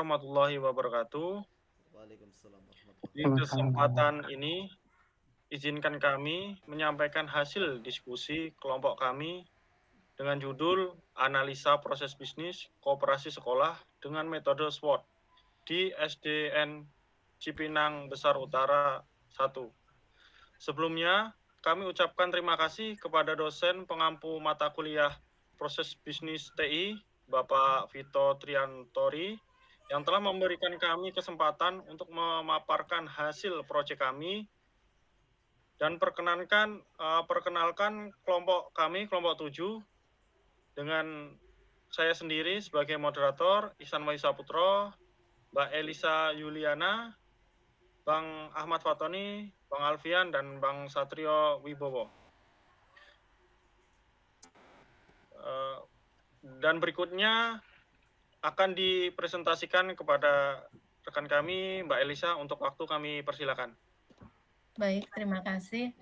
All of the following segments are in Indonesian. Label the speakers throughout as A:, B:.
A: warahmatullahi wabarakatuh.
B: Waalaikumsalam warahmatullahi
A: Di
B: wabarakatuh.
A: kesempatan ini, izinkan kami menyampaikan hasil diskusi kelompok kami dengan judul Analisa Proses Bisnis Koperasi Sekolah dengan Metode SWOT di SDN Cipinang Besar Utara 1. Sebelumnya, kami ucapkan terima kasih kepada dosen pengampu mata kuliah Proses Bisnis TI, Bapak Vito Triantori, yang telah memberikan kami kesempatan untuk memaparkan hasil proyek kami dan perkenalkan kelompok kami, kelompok 7, dengan saya sendiri sebagai moderator, Ihsan Maisa Putro, Mbak Elisa Yuliana, Bang Ahmad Fatoni, Bang Alfian, dan Bang Satrio Wibowo. Dan berikutnya akan dipresentasikan kepada rekan kami, Mbak Elisa, untuk waktu kami persilakan.
C: Baik, terima kasih.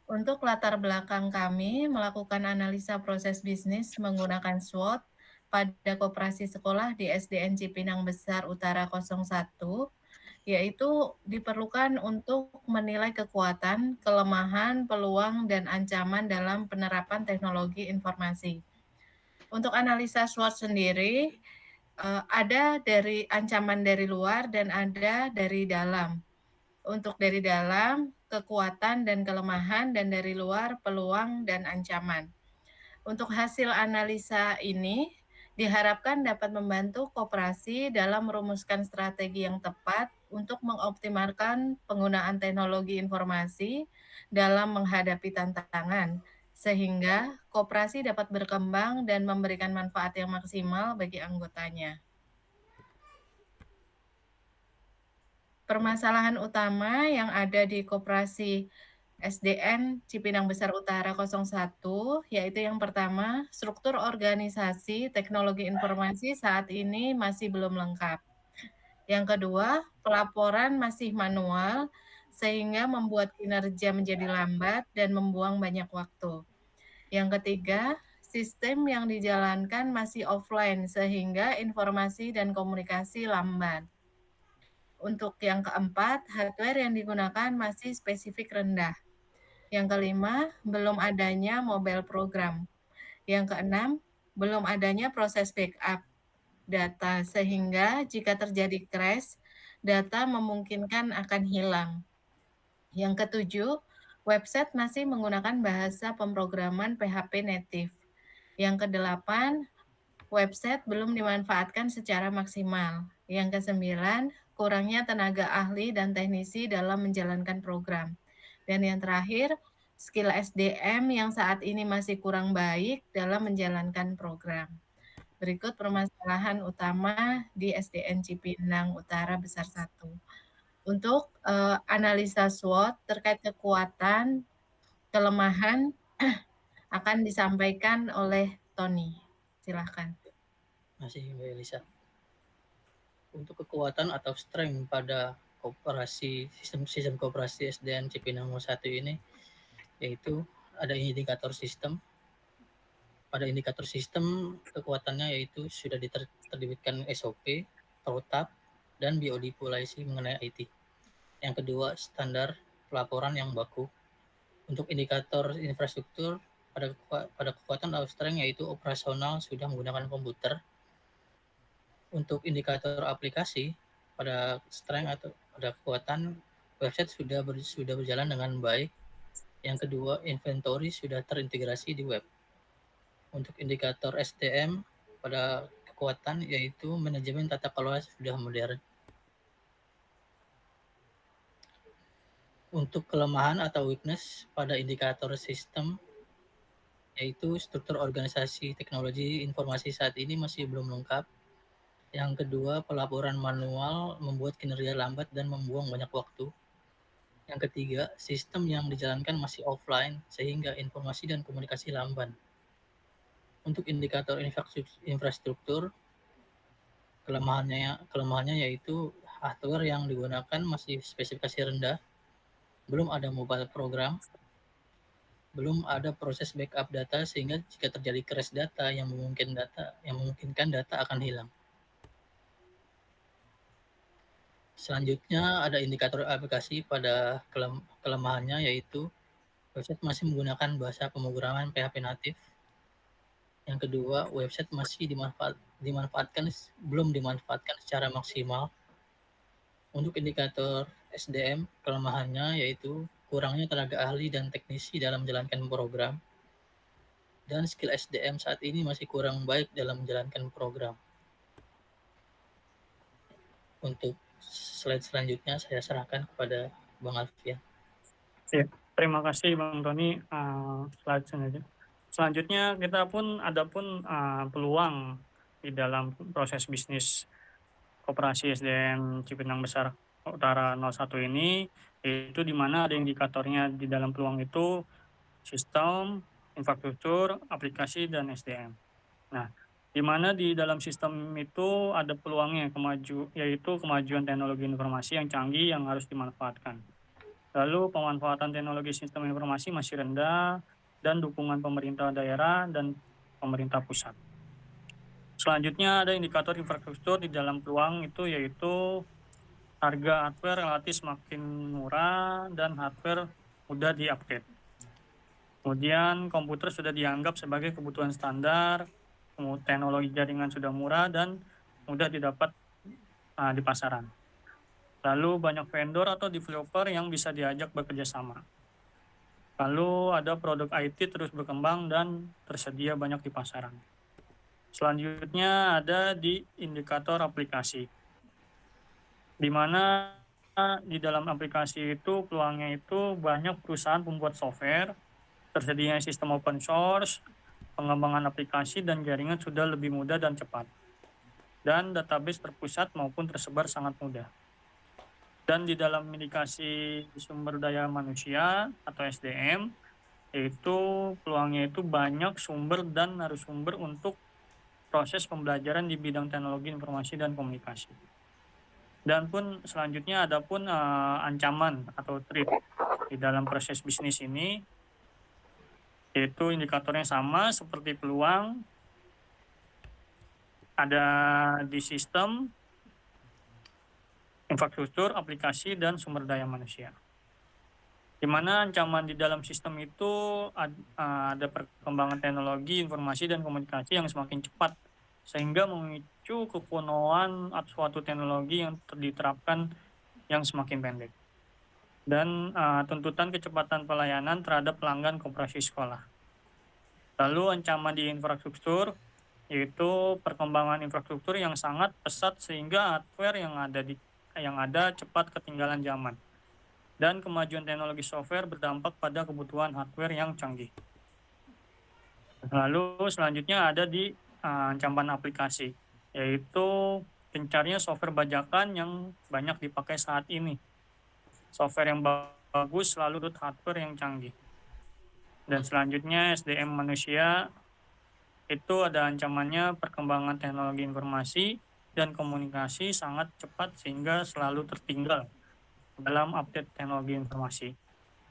C: Untuk latar belakang kami melakukan analisa proses bisnis menggunakan SWOT pada koperasi sekolah di SDN Cipinang Besar Utara 01, yaitu diperlukan untuk menilai kekuatan, kelemahan, peluang, dan ancaman dalam penerapan teknologi informasi. Untuk analisa SWOT sendiri, ada dari ancaman dari luar dan ada dari dalam. Untuk dari dalam, kekuatan dan kelemahan, dan dari luar, peluang dan ancaman. Untuk hasil analisa ini, diharapkan dapat membantu koperasi dalam merumuskan strategi yang tepat untuk mengoptimalkan penggunaan teknologi informasi dalam menghadapi tantangan, sehingga koperasi dapat berkembang dan memberikan manfaat yang maksimal bagi anggotanya. Permasalahan utama yang ada di koperasi SDN Cipinang Besar Utara 01, yaitu yang pertama, struktur organisasi teknologi informasi saat ini masih belum lengkap. Yang kedua, pelaporan masih manual, sehingga membuat kinerja menjadi lambat dan membuang banyak waktu. Yang ketiga, sistem yang dijalankan masih offline, sehingga informasi dan komunikasi lambat. Untuk yang keempat, hardware yang digunakan masih spesifik rendah. Yang kelima, belum adanya mobile program. Yang keenam, belum adanya proses backup data, sehingga jika terjadi crash, data memungkinkan akan hilang. Yang ketujuh, website masih menggunakan bahasa pemrograman PHP native. Yang kedelapan, website belum dimanfaatkan secara maksimal. Yang kesembilan, kurangnya tenaga ahli dan teknisi dalam menjalankan program. Dan yang terakhir, skill SDM yang saat ini masih kurang baik dalam menjalankan program. Berikut permasalahan utama di SDN Cipinang Utara Besar 1. Untuk analisa SWOT terkait kekuatan, kelemahan akan disampaikan oleh Tony. Silakan.
D: Masih Mbak Elisa. Untuk kekuatan atau strength pada sistem koperasi SDN Cipinang 1 ini, yaitu ada indikator sistem. Pada indikator sistem, kekuatannya yaitu sudah diterbitkan SOP, protap, dan BOD polisi mengenai IT. Yang kedua, standar pelaporan yang baku. Untuk indikator infrastruktur, pada kekuatan atau strength yaitu operasional sudah menggunakan komputer. Untuk indikator aplikasi, pada strength atau pada kekuatan, website sudah berjalan dengan baik. Yang kedua, inventory sudah terintegrasi di web. Untuk indikator SDM, pada kekuatan yaitu manajemen tata kelola sudah modern. Untuk kelemahan atau weakness pada indikator sistem, yaitu struktur organisasi teknologi informasi saat ini masih belum lengkap. Yang kedua, pelaporan manual membuat kinerja lambat dan membuang banyak waktu. Yang ketiga, sistem yang dijalankan masih offline sehingga informasi dan komunikasi lamban. Untuk indikator infrastruktur, kelemahannya yaitu hardware yang digunakan masih spesifikasi rendah, belum ada mobile program, belum ada proses backup data sehingga jika terjadi crash data yang memungkinkan data akan hilang. Selanjutnya ada indikator aplikasi pada kelemahannya, yaitu website masih menggunakan bahasa pemrograman PHP natif. Yang kedua, website masih belum dimanfaatkan secara maksimal. Untuk indikator SDM, kelemahannya yaitu kurangnya tenaga ahli dan teknisi dalam menjalankan program. Dan skill SDM saat ini masih kurang baik dalam menjalankan program. Untuk slide selanjutnya saya serahkan kepada Bang Alfian.
E: Terima kasih Bang Tony. Slide selanjutnya kita ada peluang di dalam proses bisnis Koperasi SDN Cipinang Besar Utara 01 ini, yaitu di mana ada indikatornya di dalam peluang itu sistem, infrastruktur, aplikasi, dan SDM. Nah, di mana di dalam sistem itu ada peluangnya yaitu kemajuan teknologi informasi yang canggih yang harus dimanfaatkan. Lalu pemanfaatan teknologi sistem informasi masih rendah dan dukungan pemerintah daerah dan pemerintah pusat. Selanjutnya ada indikator infrastruktur di dalam peluang itu yaitu harga hardware relatif semakin murah dan hardware mudah di-upgrade. Kemudian komputer sudah dianggap sebagai kebutuhan standar, teknologi jaringan sudah murah dan mudah didapat di pasaran. Lalu banyak vendor atau developer yang bisa diajak bekerja sama. Lalu ada produk IT terus berkembang dan tersedia banyak di pasaran. Selanjutnya ada di indikator aplikasi, di mana di dalam aplikasi itu peluangnya itu banyak perusahaan pembuat software, tersedianya sistem open source, pengembangan aplikasi dan jaringan sudah lebih mudah dan cepat. Dan database terpusat maupun tersebar sangat mudah. Dan di dalam indikasi sumber daya manusia atau SDM, yaitu peluangnya itu banyak sumber dan narasumber untuk proses pembelajaran di bidang teknologi informasi dan komunikasi. Dan pun selanjutnya ada pun ancaman atau threat di dalam proses bisnis ini, yaitu indikatornya sama seperti peluang, ada di sistem, infrastruktur, aplikasi, dan sumber daya manusia. Di mana ancaman di dalam sistem itu ada perkembangan teknologi, informasi, dan komunikasi yang semakin cepat, sehingga memicu kekunoan suatu teknologi yang diterapkan yang semakin pendek. Dan tuntutan kecepatan pelayanan terhadap pelanggan koperasi sekolah. Lalu ancaman di infrastruktur, yaitu perkembangan infrastruktur yang sangat pesat sehingga hardware yang ada cepat ketinggalan zaman. Dan kemajuan teknologi software berdampak pada kebutuhan hardware yang canggih. Lalu selanjutnya ada di ancaman aplikasi, yaitu gencarnya software bajakan yang banyak dipakai saat ini. Software yang bagus selalu butuh hardware yang canggih. Dan selanjutnya SDM manusia, itu ada ancamannya perkembangan teknologi informasi dan komunikasi sangat cepat sehingga selalu tertinggal dalam update teknologi informasi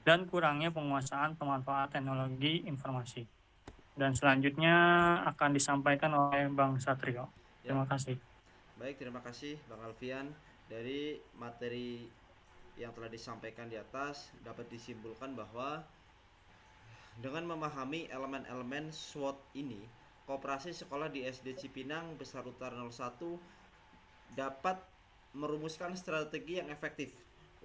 E: dan kurangnya penguasaan pemanfaatan teknologi informasi. Dan selanjutnya akan disampaikan oleh Bang Satrio. Terima kasih.
B: Baik, terima kasih Bang Alfian. Dari materi yang telah disampaikan di atas dapat disimpulkan bahwa dengan memahami elemen-elemen SWOT ini, Koperasi Sekolah di SD Cipinang Besar Utara 01 dapat merumuskan strategi yang efektif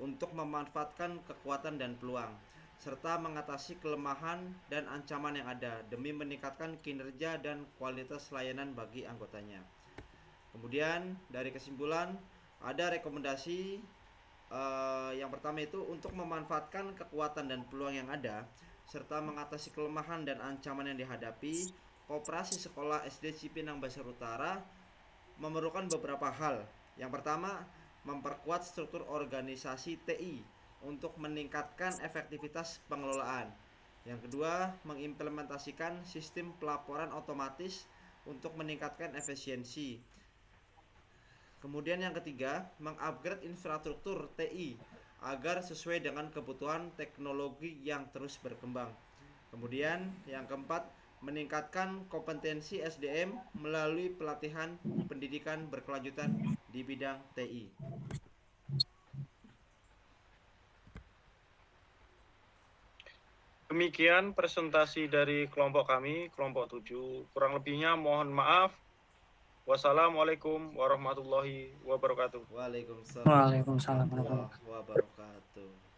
B: untuk memanfaatkan kekuatan dan peluang, serta mengatasi kelemahan dan ancaman yang ada demi meningkatkan kinerja dan kualitas layanan bagi anggotanya. Kemudian dari kesimpulan ada rekomendasi yang pertama itu untuk memanfaatkan kekuatan dan peluang yang ada serta mengatasi kelemahan dan ancaman yang dihadapi, Koperasi Sekolah SD Cipinang Besar Utara memerlukan beberapa hal. Yang pertama, memperkuat struktur organisasi TI untuk meningkatkan efektivitas pengelolaan. Yang kedua, mengimplementasikan sistem pelaporan otomatis untuk meningkatkan efisiensi. Kemudian yang ketiga, mengupgrade infrastruktur TI agar sesuai dengan kebutuhan teknologi yang terus berkembang. Kemudian yang keempat, meningkatkan kompetensi SDM melalui pelatihan pendidikan berkelanjutan di bidang TI.
A: Demikian presentasi dari kelompok kami, kelompok 7. Kurang lebihnya mohon maaf. Wassalamualaikum warahmatullahi wabarakatuh.
B: Waalaikumsalam
E: Waalaikumsalam
B: warahmatullahi wabarakatuh.